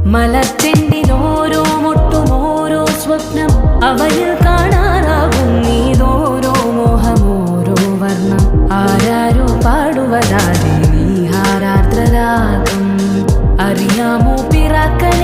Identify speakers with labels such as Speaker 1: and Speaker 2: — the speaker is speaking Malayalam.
Speaker 1: മലർച്ചെണ്ടിലോരോ മുട്ടും ഓരോ സ്വപ്നം അവയിൽ കാണാനാകും നീതോരോ മോഹമോരോ വർണ്ണം ആരാരോ പാടുവതാരെ നീ ഹാരാർദ്രരാഗം അറിയാമോ പിറാക്കൾ